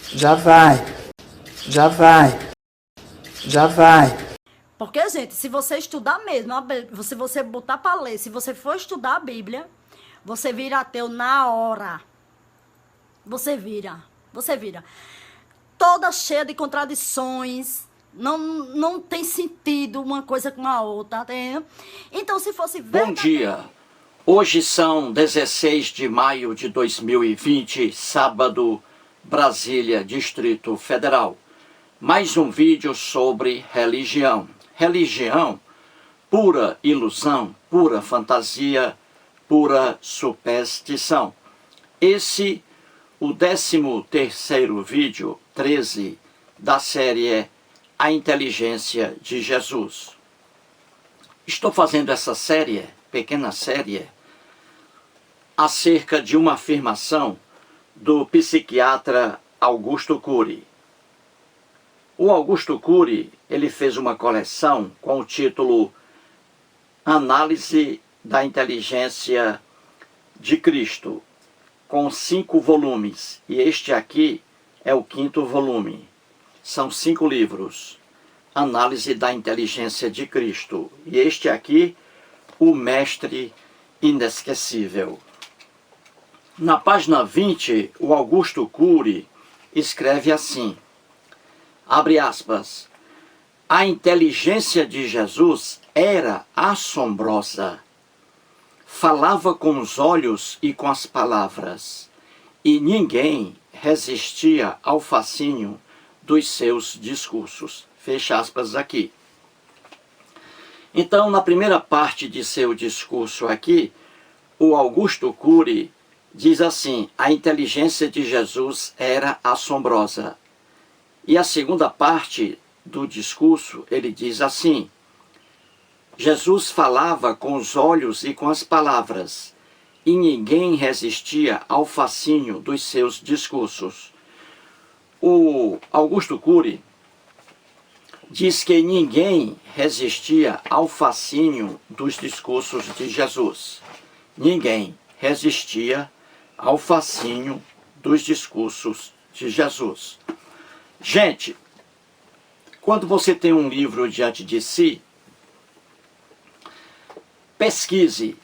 Já vai, já vai, já vai. Porque, gente, se você estudar mesmo, se você botar para ler, se você for estudar a Bíblia, você vira ateu na hora. Você vira. Toda cheia de contradições, não tem sentido uma coisa com a outra, entendeu? Então, se fosse Bom dia. Hoje são 16 de maio de 2020, sábado, Brasília, Distrito Federal. Mais um vídeo sobre religião. Religião, pura ilusão, pura fantasia, pura superstição. Esse, o 13º vídeo, 13, da série A Inteligência de Jesus. Estou fazendo essa série, pequena série, acerca de uma afirmação do psiquiatra Augusto Cury. O Augusto Cury, ele fez uma coleção com o título Análise da Inteligência de Cristo, com 5 volumes, e este aqui é o 5º volume. São 5 livros. Análise da Inteligência de Cristo. E este aqui, o Mestre Inesquecível. Na página 20, o Augusto Cury escreve assim, abre aspas, a inteligência de Jesus era assombrosa. Falava com os olhos e com as palavras, e ninguém resistia ao fascínio dos seus discursos. Fecha aspas aqui. Então, na primeira parte de seu discurso aqui, o Augusto Cury diz assim, a inteligência de Jesus era assombrosa. E a segunda parte do discurso, ele diz assim, Jesus falava com os olhos e com as palavras, e ninguém resistia ao fascínio dos seus discursos. O Augusto Cury diz que ninguém resistia ao fascínio dos discursos de Jesus. Ninguém resistia ao fascínio dos discursos de Jesus. Gente, quando você tem um livro diante de si, pesquise,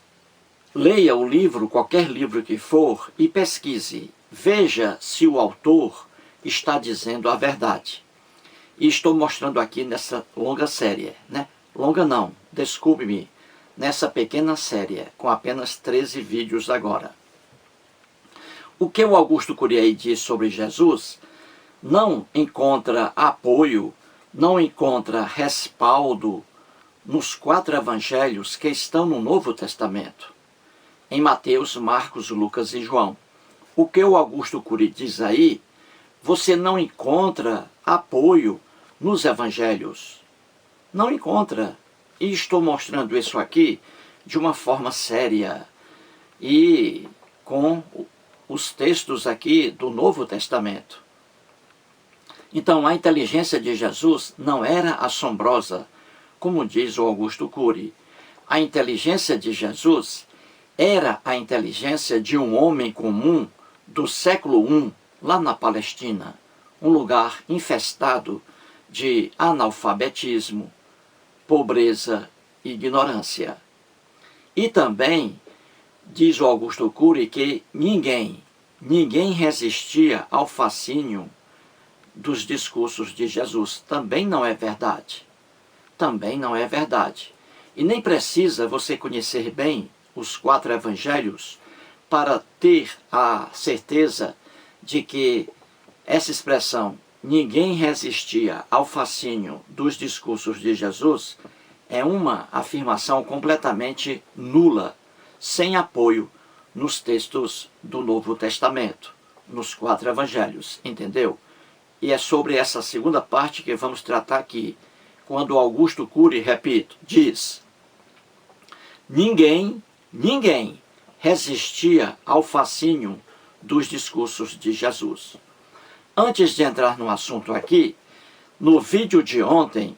leia o livro, qualquer livro que for, e pesquise. Veja se o autor está dizendo a verdade. E estou mostrando aqui nessa longa série, né? Longa não, desculpe-me, nessa pequena série, com apenas 13 vídeos agora. O que o Augusto Cury diz sobre Jesus não encontra apoio, não encontra respaldo nos 4 evangelhos que estão no Novo Testamento, em Mateus, Marcos, Lucas e João. O que o Augusto Cury diz aí, você não encontra apoio nos evangelhos. Não encontra. E estou mostrando isso aqui de uma forma séria e com os textos aqui do Novo Testamento. Então, a inteligência de Jesus não era assombrosa, como diz o Augusto Cury. A inteligência de Jesus era a inteligência de um homem comum do século I, lá na Palestina, um lugar infestado de analfabetismo, pobreza e ignorância. E também diz o Augusto Cury que ninguém resistia ao fascínio dos discursos de Jesus. Também não é verdade. Também não é verdade. E nem precisa você conhecer bem os 4 evangelhos para ter a certeza de que essa expressão, ninguém resistia ao fascínio dos discursos de Jesus, é uma afirmação completamente nula, sem apoio nos textos do Novo Testamento, nos 4 evangelhos, entendeu? E é sobre essa segunda parte que vamos tratar aqui, quando Augusto Cury, repito, diz, ninguém resistia ao fascínio dos discursos de Jesus. Antes de entrar no assunto aqui, no vídeo de ontem,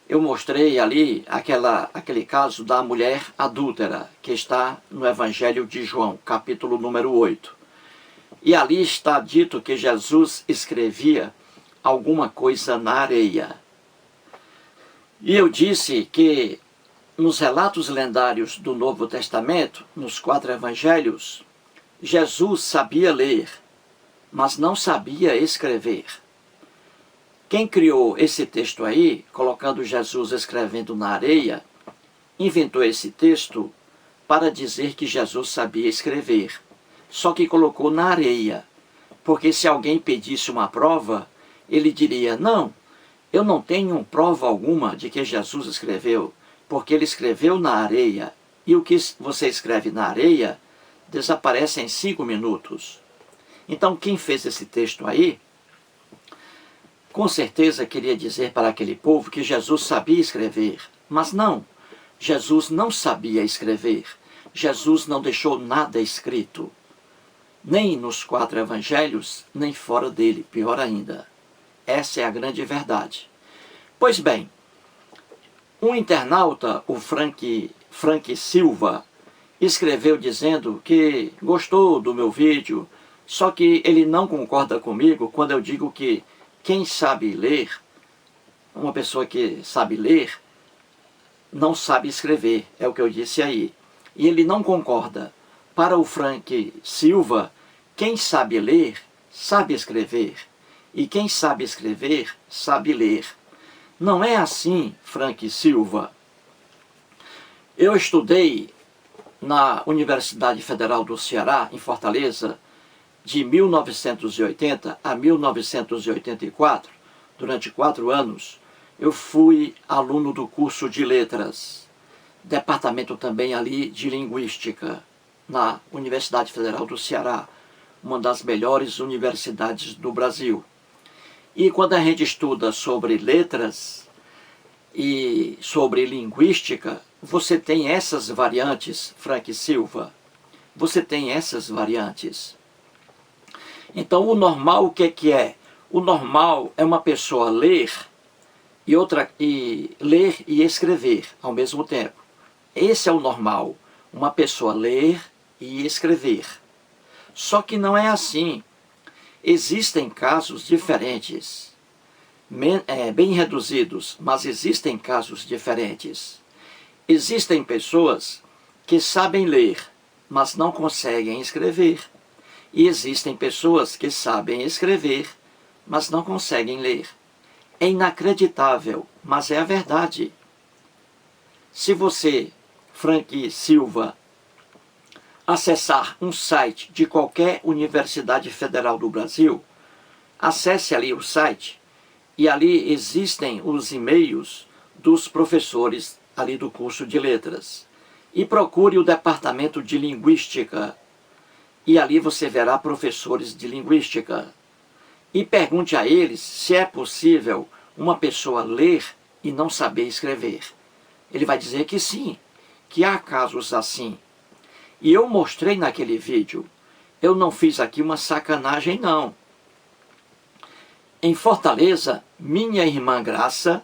eu mostrei ali aquele caso da mulher adúltera, que está no Evangelho de João, capítulo número 8. E ali está dito que Jesus escrevia alguma coisa na areia. E eu disse que nos relatos lendários do Novo Testamento, nos 4 evangelhos, Jesus sabia ler, mas não sabia escrever. Quem criou esse texto aí, colocando Jesus escrevendo na areia, inventou esse texto para dizer que Jesus sabia escrever. Só que colocou na areia, porque se alguém pedisse uma prova, ele diria, não, eu não tenho prova alguma de que Jesus escreveu, porque ele escreveu na areia, e o que você escreve na areia desaparece em 5 minutos. Então quem fez esse texto aí, com certeza queria dizer para aquele povo que Jesus sabia escrever, mas não, Jesus não sabia escrever, Jesus não deixou nada escrito, nem nos 4 evangelhos, nem fora dele, pior ainda. Essa é a grande verdade. Pois bem, um internauta, o Frank Silva, escreveu dizendo que gostou do meu vídeo, só que ele não concorda comigo quando eu digo que quem sabe ler, uma pessoa que sabe ler, não sabe escrever, é o que eu disse aí. E ele não concorda. Para o Frank Silva, quem sabe ler, sabe escrever. E quem sabe escrever, sabe ler. Não é assim, Frank Silva. Eu estudei na Universidade Federal do Ceará, em Fortaleza, de 1980 a 1984, durante 4 anos, eu fui aluno do curso de letras, departamento também ali de linguística, na Universidade Federal do Ceará, uma das melhores universidades do Brasil. E quando a gente estuda sobre letras e sobre linguística, você tem essas variantes, Frank Silva. Você tem essas variantes. Então, o normal, o que é? O normal é uma pessoa ler ler e escrever ao mesmo tempo. Esse é o normal. Uma pessoa ler e escrever. Só que não é assim. Existem casos diferentes, bem reduzidos, mas existem casos diferentes. Existem pessoas que sabem ler, mas não conseguem escrever. E existem pessoas que sabem escrever, mas não conseguem ler. É inacreditável, mas é a verdade. Se você, Frank Silva, acessar um site de qualquer Universidade Federal do Brasil, acesse ali o site e ali existem os e-mails dos professores ali do curso de letras. E procure o departamento de linguística e ali você verá professores de linguística. E pergunte a eles se é possível uma pessoa ler e não saber escrever. Ele vai dizer que sim, que há casos assim. E eu mostrei naquele vídeo. Eu não fiz aqui uma sacanagem, não. Em Fortaleza, minha irmã Graça,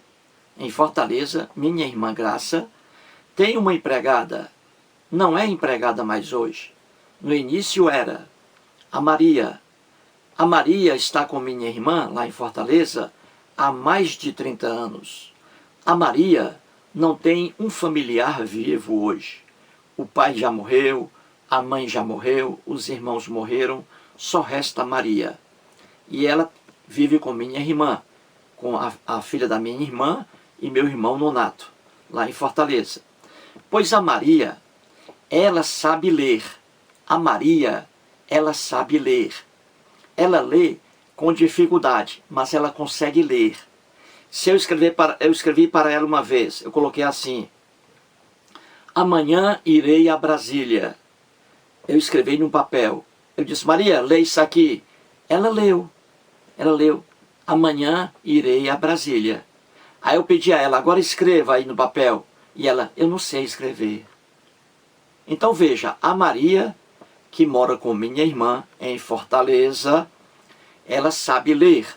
tem uma empregada. Não é empregada mais hoje. No início era a Maria. A Maria está com minha irmã lá em Fortaleza há mais de 30 anos. A Maria não tem um familiar vivo hoje. O pai já morreu, a mãe já morreu, os irmãos morreram, só resta a Maria. E ela vive com minha irmã, com a filha da minha irmã e meu irmão Nonato, lá em Fortaleza. Pois a Maria, ela sabe ler. A Maria, ela sabe ler. Ela lê com dificuldade, mas ela consegue ler. Se eu escrevi para ela uma vez, eu coloquei assim: amanhã irei a Brasília. Eu escrevi num papel. Eu disse: Maria, lê isso aqui. Ela leu. Amanhã irei a Brasília. Aí eu pedi a ela: agora escreva aí no papel. E ela: eu não sei escrever. Então veja, a Maria, que mora com minha irmã em Fortaleza, ela sabe ler,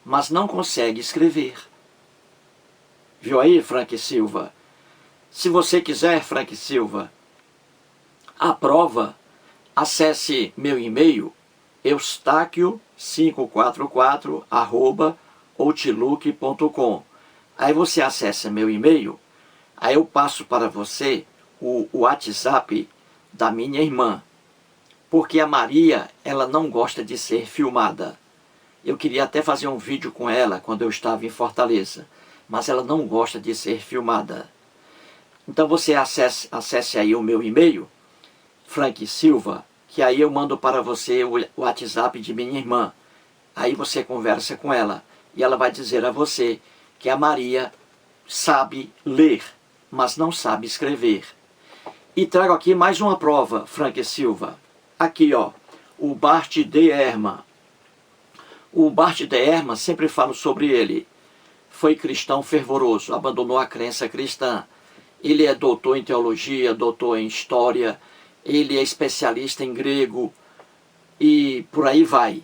mas não consegue escrever. Viu aí, Frank Silva? Se você quiser, Frank Silva, a prova, acesse meu e-mail eustáquio544@outlook.com. Aí você acessa meu e-mail, aí eu passo para você o WhatsApp da minha irmã, porque a Maria, ela não gosta de ser filmada. Eu queria até fazer um vídeo com ela quando eu estava em Fortaleza, mas ela não gosta de ser filmada. Então você acesse aí o meu e-mail, Frank Silva, que aí eu mando para você o WhatsApp de minha irmã. Aí você conversa com ela e ela vai dizer a você que a Maria sabe ler, mas não sabe escrever. E trago aqui mais uma prova, Frank Silva. Aqui, ó, o Bart de Ehrman. O Bart de Ehrman, sempre falo sobre ele. Foi cristão fervoroso, abandonou a crença cristã. Ele é doutor em teologia, doutor em história, ele é especialista em grego e por aí vai.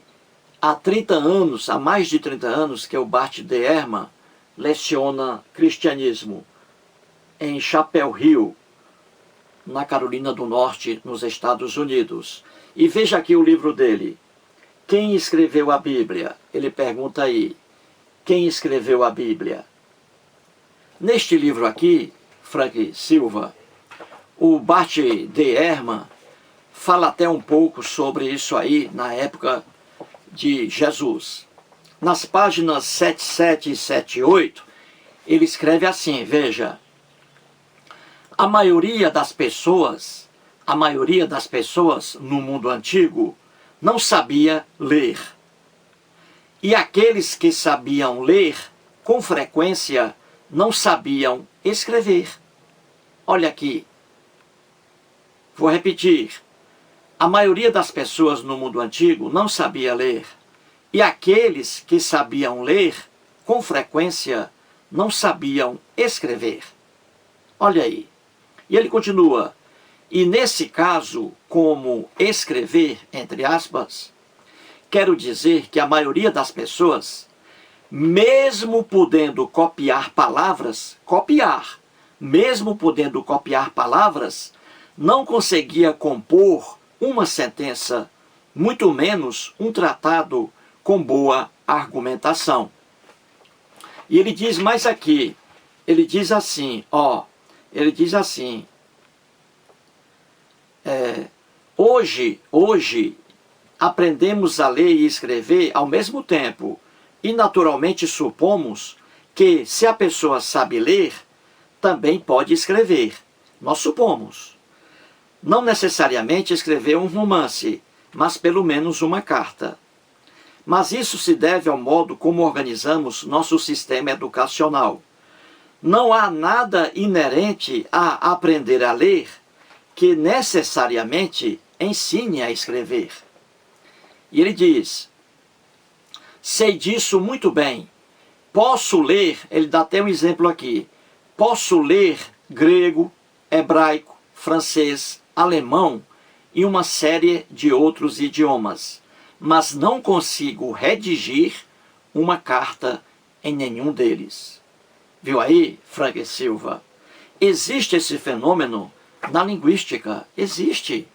Há 30 anos, há mais de 30 anos que o Bart de Ehrman leciona cristianismo em Chapel Hill, na Carolina do Norte, nos Estados Unidos. E veja aqui o livro dele. Quem escreveu a Bíblia? Ele pergunta aí. Quem escreveu a Bíblia? Neste livro aqui, Frank Silva, o Bart de Ehrman fala até um pouco sobre isso aí na época de Jesus. Nas páginas 77 e 78, ele escreve assim, veja. A maioria das pessoas no mundo antigo não sabia ler. E aqueles que sabiam ler, com frequência, não sabiam escrever. Olha aqui. Vou repetir. A maioria das pessoas no mundo antigo não sabia ler. E aqueles que sabiam ler, com frequência, não sabiam escrever. Olha aí. E ele continua. E nesse caso, como escrever, entre aspas, quero dizer que a maioria das pessoas, mesmo podendo copiar palavras, não conseguia compor uma sentença, muito menos um tratado com boa argumentação. E ele diz mais aqui, ele diz assim, hoje aprendemos a ler e escrever ao mesmo tempo e naturalmente supomos que se a pessoa sabe ler, também pode escrever. Nós supomos. Não necessariamente escrever um romance, mas pelo menos uma carta. Mas isso se deve ao modo como organizamos nosso sistema educacional. Não há nada inerente a aprender a ler que necessariamente ensine a escrever. E ele diz, sei disso muito bem. Posso ler, ele dá até um exemplo aqui, posso ler grego, hebraico, francês, alemão e uma série de outros idiomas, mas não consigo redigir uma carta em nenhum deles. Viu aí, Frank Silva? Existe esse fenômeno na linguística, existe.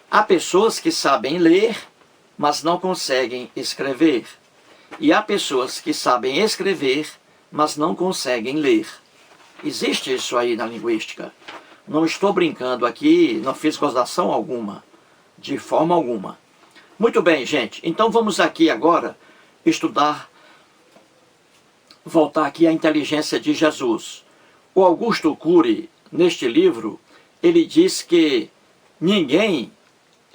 Há pessoas que sabem ler, mas não conseguem escrever. E há pessoas que sabem escrever, mas não conseguem ler. Existe isso aí na linguística. Não estou brincando aqui, não fiz gozação alguma, de forma alguma. Muito bem, gente. Então vamos aqui agora estudar, voltar aqui à inteligência de Jesus. O Augusto Cury, neste livro, ele diz que ninguém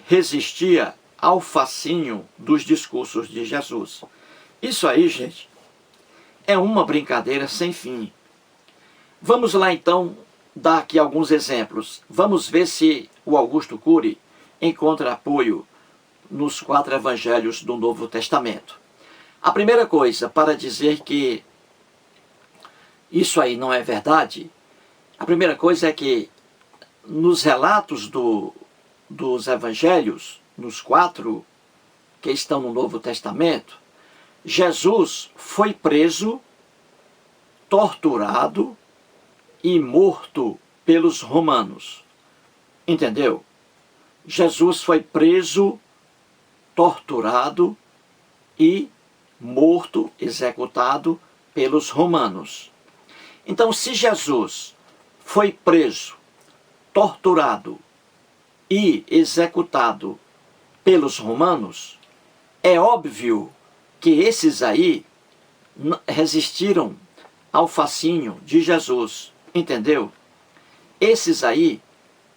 resistia ao fascínio dos discursos de Jesus. Isso aí, gente, é uma brincadeira sem fim. Vamos lá então dar aqui alguns exemplos. Vamos ver se o Augusto Cury encontra apoio nos 4 evangelhos do Novo Testamento. A primeira coisa para dizer que isso aí não é verdade, a primeira coisa é que nos relatos dos evangelhos, nos 4 que estão no Novo Testamento, Jesus foi preso, torturado e morto pelos romanos. Entendeu? Jesus foi preso, torturado e morto, executado pelos romanos. Então, se Jesus foi preso, torturado e executado pelos romanos, é óbvio que esses aí resistiram ao fascínio de Jesus, entendeu? Esses aí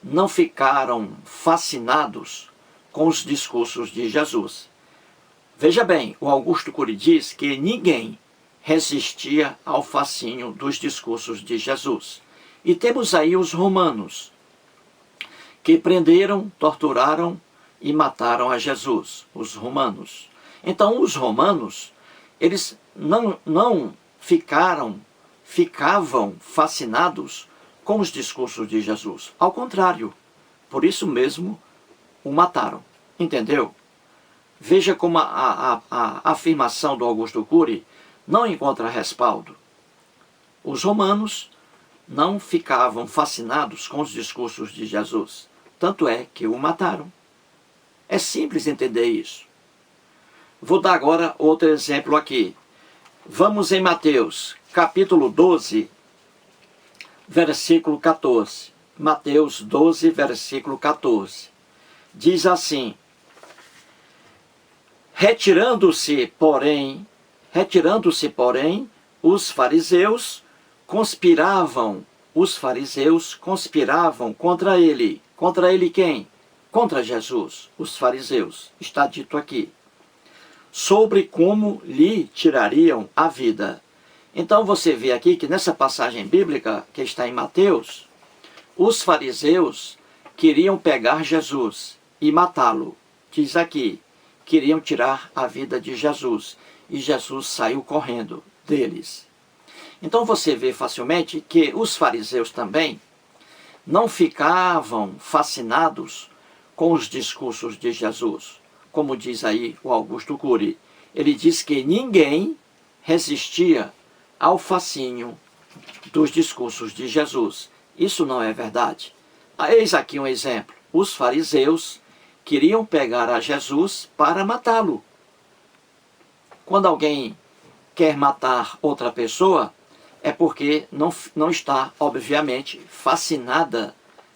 não ficaram fascinados com os discursos de Jesus. Veja bem, o Augusto Cury diz que ninguém resistia ao fascínio dos discursos de Jesus. E temos aí os romanos, que prenderam, torturaram e mataram a Jesus, os romanos. Então, os romanos, eles não ficavam fascinados com os discursos de Jesus. Ao contrário, por isso mesmo o mataram. Entendeu? Veja como a afirmação do Augusto Cury não encontra respaldo. Os romanos não ficavam fascinados com os discursos de Jesus. Tanto é que o mataram. É simples entender isso. Vou dar agora outro exemplo aqui. Vamos em Mateus, capítulo 12, versículo 14. Mateus 12, versículo 14. Diz assim: Retirando-se, porém, os fariseus conspiravam contra ele. Contra ele quem? Contra Jesus, os fariseus. Está dito aqui. Sobre como lhe tirariam a vida. Então você vê aqui que nessa passagem bíblica, que está em Mateus, os fariseus queriam pegar Jesus e matá-lo. Diz aqui, queriam tirar a vida de Jesus. E Jesus saiu correndo deles. Então você vê facilmente que os fariseus também não ficavam fascinados com os discursos de Jesus. Como diz aí o Augusto Cury, ele diz que ninguém resistia ao fascínio dos discursos de Jesus. Isso não é verdade. Eis aqui um exemplo. Os fariseus queriam pegar a Jesus para matá-lo. Quando alguém quer matar outra pessoa, é porque não está, obviamente, fascinada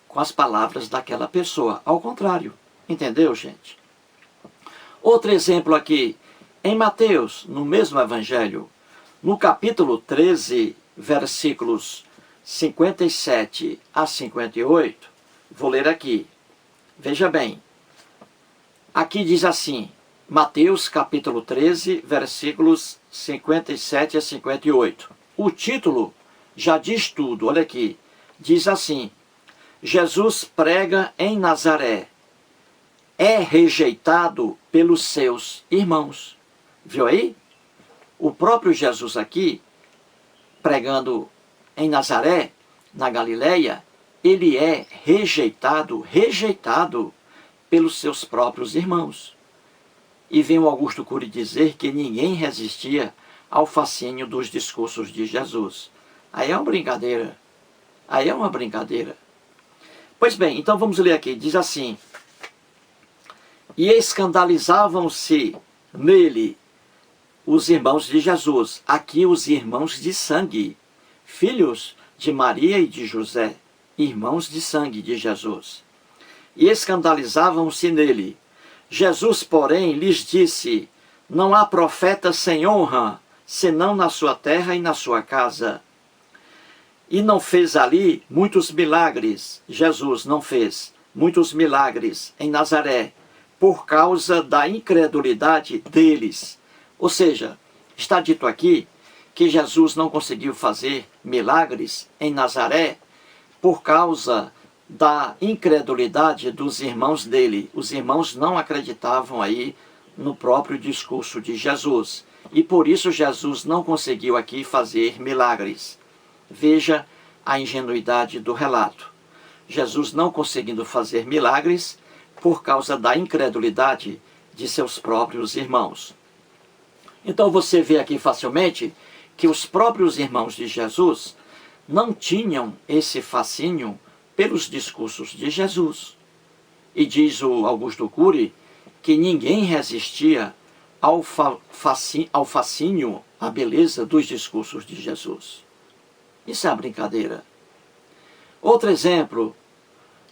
com as palavras daquela pessoa. Ao contrário. Entendeu, gente? Outro exemplo aqui, em Mateus, no mesmo evangelho, no capítulo 13, versículos 57 a 58, vou ler aqui. Veja bem, aqui diz assim, Mateus capítulo 13, versículos 57 a 58. O título já diz tudo, olha aqui, diz assim, Jesus prega em Nazaré, é rejeitado pelos seus irmãos. Viu aí? O próprio Jesus aqui, pregando em Nazaré, na Galileia, ele é rejeitado pelos seus próprios irmãos. E vem o Augusto Cury dizer que ninguém resistia ao fascínio dos discursos de Jesus. Aí é uma brincadeira. Aí é uma brincadeira. Pois bem, então vamos ler aqui. Diz assim, e escandalizavam-se nele os irmãos de Jesus. Aqui os irmãos de sangue, filhos de Maria e de José, irmãos de sangue de Jesus. E escandalizavam-se nele. Jesus, porém, lhes disse, não há profeta sem honra, senão na sua terra e na sua casa. E não fez ali muitos milagres, Jesus não fez muitos milagres em Nazaré, por causa da incredulidade deles. Ou seja, está dito aqui que Jesus não conseguiu fazer milagres em Nazaré por causa da incredulidade dos irmãos dele. Os irmãos não acreditavam aí no próprio discurso de Jesus. E por isso Jesus não conseguiu aqui fazer milagres. Veja a ingenuidade do relato. Jesus não conseguindo fazer milagres por causa da incredulidade de seus próprios irmãos. Então você vê aqui facilmente que os próprios irmãos de Jesus não tinham esse fascínio pelos discursos de Jesus. E diz o Augusto Cury que ninguém resistia ao fascínio, à beleza dos discursos de Jesus. Isso é uma brincadeira. Outro exemplo,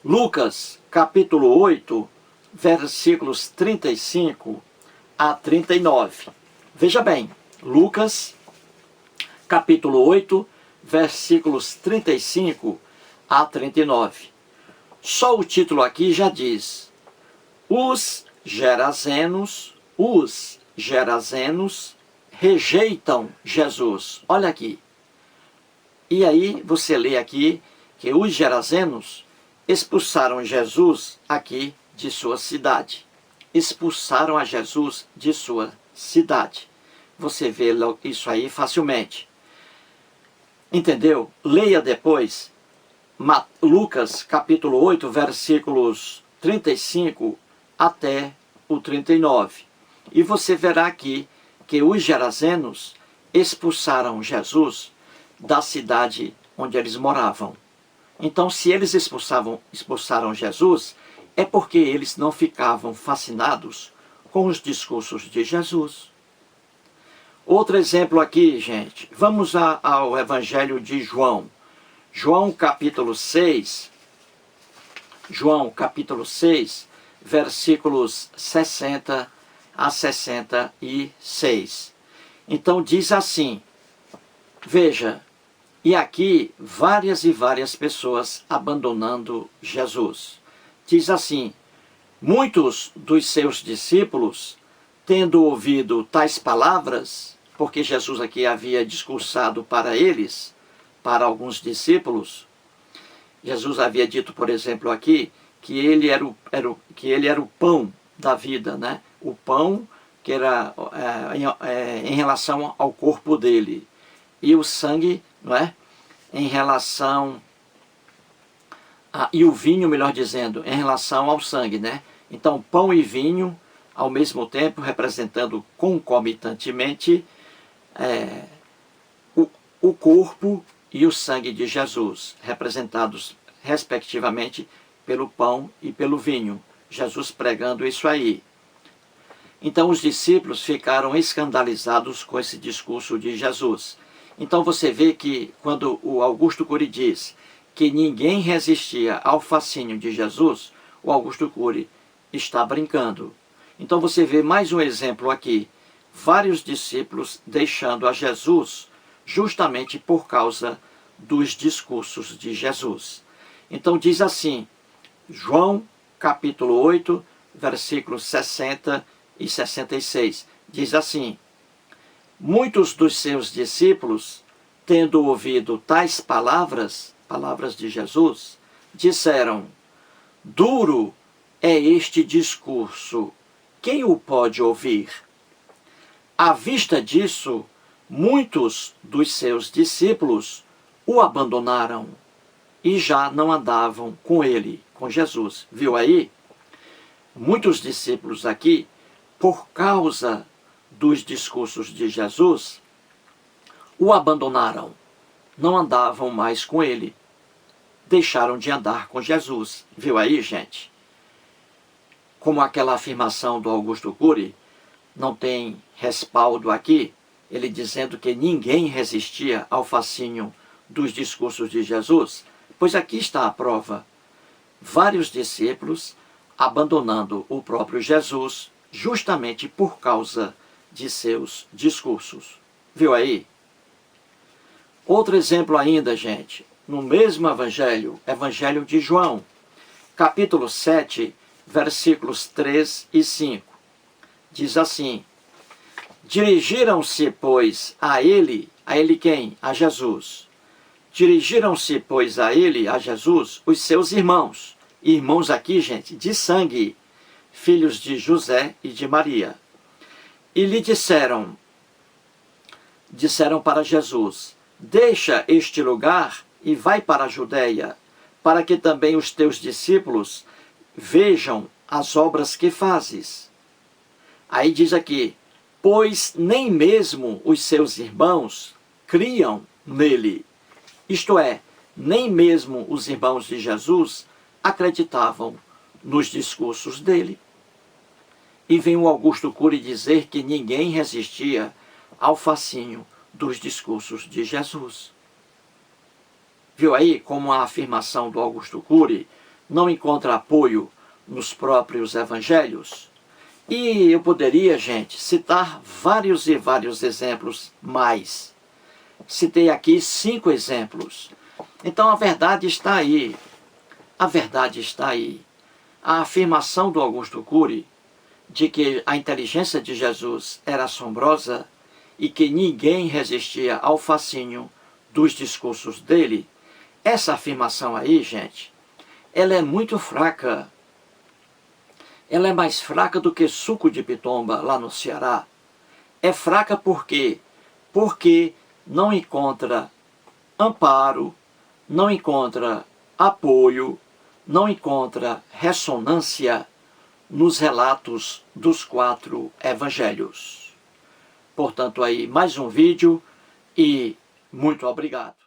Lucas, capítulo 8, versículos 35 a 39. Veja bem, Lucas, capítulo 8, versículos 35 a 39. Só o título aqui já diz: os Gerazenos rejeitam Jesus. Olha aqui. E aí você lê aqui que os Gerazenos expulsaram Jesus aqui de sua cidade. Expulsaram a Jesus de sua cidade. Você vê isso aí facilmente. Entendeu? Leia depois Lucas capítulo 8, versículos 35 até o 39. E você verá aqui que os Gerazenos expulsaram Jesus da cidade onde eles moravam. Então, se eles expulsaram Jesus, é porque eles não ficavam fascinados com os discursos de Jesus. Outro exemplo aqui, gente. Vamos ao Evangelho de João. João capítulo 6, versículos 60 a 66. Então diz assim, veja, e aqui várias e várias pessoas abandonando Jesus. Diz assim, muitos dos seus discípulos, tendo ouvido tais palavras, porque Jesus aqui havia discursado para eles, para alguns discípulos, Jesus havia dito, por exemplo, aqui, que ele era o pão da vida, né? O pão que era em relação ao corpo dele. E o sangue, não é? Em relação e o vinho, melhor dizendo, em relação ao sangue, né? Então, pão e vinho, ao mesmo tempo, representando concomitantemente o corpo e o sangue de Jesus, representados, respectivamente, pelo pão e pelo vinho. Jesus pregando isso aí. Então, os discípulos ficaram escandalizados com esse discurso de Jesus. Então, você vê que, quando o Augusto Cury diz que ninguém resistia ao fascínio de Jesus, o Augusto Cury está brincando. Então, você vê mais um exemplo aqui. Vários discípulos deixando a Jesus justamente por causa dos discursos de Jesus. Então diz assim, João capítulo 8, versículos 60 e 66, diz assim, muitos dos seus discípulos, tendo ouvido tais palavras de Jesus, disseram, duro é este discurso, quem o pode ouvir? À vista disso, muitos dos seus discípulos o abandonaram e já não andavam com ele, com Jesus. Viu aí? Muitos discípulos aqui, por causa dos discursos de Jesus, o abandonaram, não andavam mais com ele, deixaram de andar com Jesus. Viu aí, gente? Como aquela afirmação do Augusto Cury, não tem respaldo aqui, ele dizendo que ninguém resistia ao fascínio dos discursos de Jesus, pois aqui está a prova. Vários discípulos abandonando o próprio Jesus, justamente por causa de seus discursos. Viu aí? Outro exemplo ainda, gente, no mesmo evangelho, Evangelho de João, capítulo 7, versículos 3 e 5. Diz assim, dirigiram-se, pois, a ele quem? A Jesus. Dirigiram-se, pois, a Jesus, os seus irmãos. Irmãos aqui, gente, de sangue, filhos de José e de Maria. E lhe disseram para Jesus, deixa este lugar e vai para a Judeia, para que também os teus discípulos vejam as obras que fazes. Aí diz aqui, pois nem mesmo os seus irmãos criam nele. Isto é, nem mesmo os irmãos de Jesus acreditavam nos discursos dele. e vem o Augusto Cury dizer que ninguém resistia ao fascínio dos discursos de Jesus. Viu aí como a afirmação do Augusto Cury não encontra apoio nos próprios evangelhos? E eu poderia, gente, citar vários e vários exemplos mais. Citei aqui 5 exemplos. Então a verdade está aí. A verdade está aí. A afirmação do Augusto Cury de que a inteligência de Jesus era assombrosa e que ninguém resistia ao fascínio dos discursos dele, essa afirmação aí, gente, ela é muito fraca. Ela é mais fraca do que suco de pitomba lá no Ceará. É fraca por quê? Porque não encontra amparo, não encontra apoio, não encontra ressonância nos relatos dos 4 evangelhos. Portanto, aí mais um vídeo e muito obrigado.